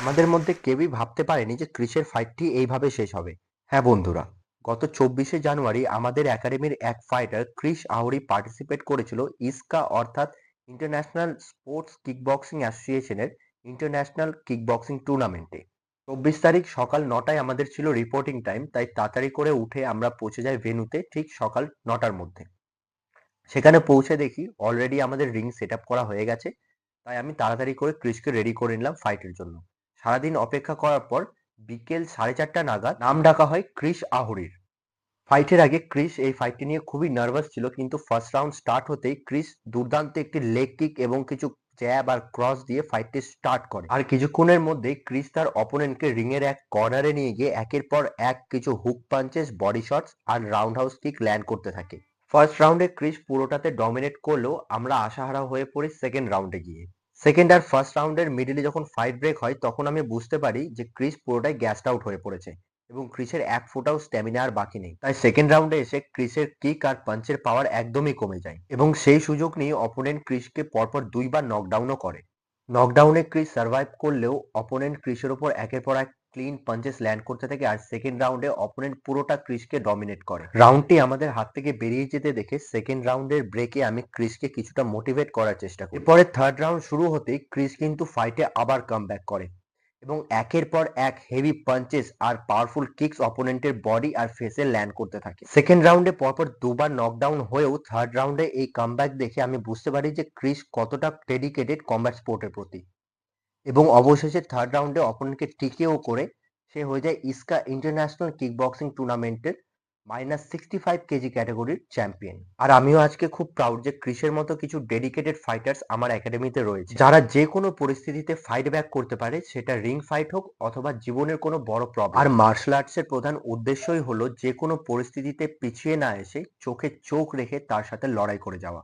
আমাদের মধ্যে কেউই ভাবতে পারেনি যে ক্রিসের ফাইটটি এইভাবে শেষ হবে। হ্যাঁ বন্ধুরা, গত 24শে জানুয়ারি আমাদের একাডেমির এক ফাইটার ক্রিস আহরি পার্টিসিপেট করেছিল ইসকা অর্থাৎ ইন্টারন্যাশনাল স্পোর্টস কিকবক্সিং অ্যাসোসিয়েশনের ইন্টারন্যাশনাল কিকবক্সিং টুর্নামেন্টে। 24 তারিখ সকাল 9টায় আমাদের ছিল রিপোর্টিং টাইম, তাই তাড়াতাড়ি করে উঠে আমরা পৌঁছে যাই ভেন্যুতে ঠিক সকাল 9টার মধ্যে। সেখানে পৌঁছে দেখি অলরেডি আমাদের রিং সেট আপ করা হয়ে গেছে, তাই আমি তাড়াতাড়ি করে ক্রিসকে রেডি করে নিলাম ফাইটের জন্য। সারাদিন অপেক্ষা করার পর বিকেল 4:30 নাগাদ নাম ডাকা হয় ক্রিস আহুরির। ফাইটের আগে ক্রিস এই ফাইটটি নিয়ে খুবই নার্ভাস ছিল, কিন্তু ফার্স্ট রাউন্ড স্টার্ট হতেই ক্রিস দুর্দান্ত একটি লেগ কিক এবং কিছু জ্যাব আর ক্রস দিয়ে ফাইটটি স্টার্ট করে। আর কিছুক্ষণের মধ্যেই ক্রিস তার অপোনেন্টকে রিং এর এক কর্নারে নিয়ে গিয়ে একের পর এক কিছু হুক পাঞ্চেস, বডি শটস আর রাউন্ড হাউস কিক ল্যান্ড করতে থাকে। ফার্স্ট রাউন্ডে ক্রিস পুরোটাতে ডমিনেট করলেও আমরা আশাহারা হয়ে পড়ি সেকেন্ড রাউন্ডে গিয়ে। সেকেন্ড আর ফার্স্ট রাউন্ডের মিডিলে যখন ফাইট ব্রেক হয় তখন আমি বুঝতে পারি যে ক্রিস পুরোটাই গ্যাসড আউট হয়ে পড়েছে এবং ক্রিসের এক ফোঁটাও স্ট্যামিনা আর বাকি নেই। তাই সেকেন্ড রাউন্ডে এসে ক্রিসের কিক আর পাঞ্চের পাওয়ার একদমই কমে যায় এবং সেই সুযোগ নিয়ে অপোনেন্ট ক্রিসকে পরপর দুইবার নকডাউনও করে। নকডাউনে ক্রিস সার্ভাইভ করলেও অপোনেন্ট ক্রিসের ওপর একের পর এক ক্লিন পাঞ্চেস ল্যান্ড করতে থাকে আর সেকেন্ড রাউন্ডে অপোনেন্ট পুরোটা ক্রিসকে ডমিনেট করে। রাউন্ডটি আমাদের হাত থেকে বেরিয়ে যেতে দেখে সেকেন্ড রাউন্ডের ব্রেকে আমি ক্রিসকে কিছুটা মোটিভেট করার চেষ্টা করি। এরপরে থার্ড রাউন্ড শুরু হতেই ক্রিস কিন্তু ফাইটে আবার কামব্যাক করে এবং একের পর এক হেভি পাঞ্চেস আর পাওয়ারফুল কিকস অপোনেন্টের বডি আর ফেসে ল্যান্ড করতে থাকে। সেকেন্ড রাউন্ডে পরপর দুবার নকডাউন হয়েও থার্ড রাউন্ডে এই কামব্যাক দেখে আমি বুঝতে পারি যে ক্রিস কতটা ডেডিকেটেড কমব্যাট স্পোর্টের প্রতি এবং অবশেষে থার্ড রাউন্ডে অপোনেন্টকে টিকেও করে সে হয়ে যায় ইসকা ইন্টারন্যাশনাল কিকবক্সিং টুর্নামেন্টের -65 কেজি ক্যাটাগরির চ্যাম্পিয়ন। আর আমিও আজকে খুব প্রাউড যে ক্রিসের মতো কিছু ডেডিকেটেড ফাইটার্স আমার একাডেমিতে রয়েছে, যারা যে কোনো পরিস্থিতিতে ফাইট ব্যাক করতে পারে, সেটা রিং ফাইট হোক অথবা জীবনের কোনো বড় প্রবলেম। আর মার্শাল আর্টসের প্রধান উদ্দেশ্যই হলো যে কোনো পরিস্থিতিতে পিছিয়ে না এসে চোখে চোখ রেখে তার সাথে লড়াই করে যাওয়া।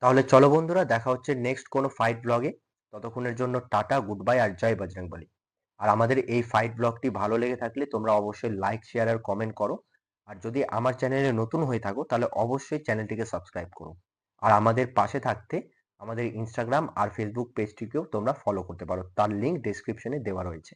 তাহলে চলো বন্ধুরা, দেখা হচ্ছে নেক্সট কোনো ফাইট ব্লগে। ততক্ষণের জন্য টাটা, গুড বাই আর জয় বজরংবলী। আর আমাদের এই ফাইট ব্লগটি ভালো লেগে থাকলে তোমরা অবশ্যই লাইক, শেয়ার আর কমেন্ট করো। আর যদি আমার চ্যানেলে নতুন হয়ে থাকো তাহলে অবশ্যই চ্যানেলটিকে সাবস্ক্রাইব করো। আর আমাদের পাশে থাকতে আমাদের ইনস্টাগ্রাম আর ফেসবুক পেজটিকেও তোমরা ফলো করতে পারো, তার লিঙ্ক ডেসক্রিপশনে দেওয়া রয়েছে।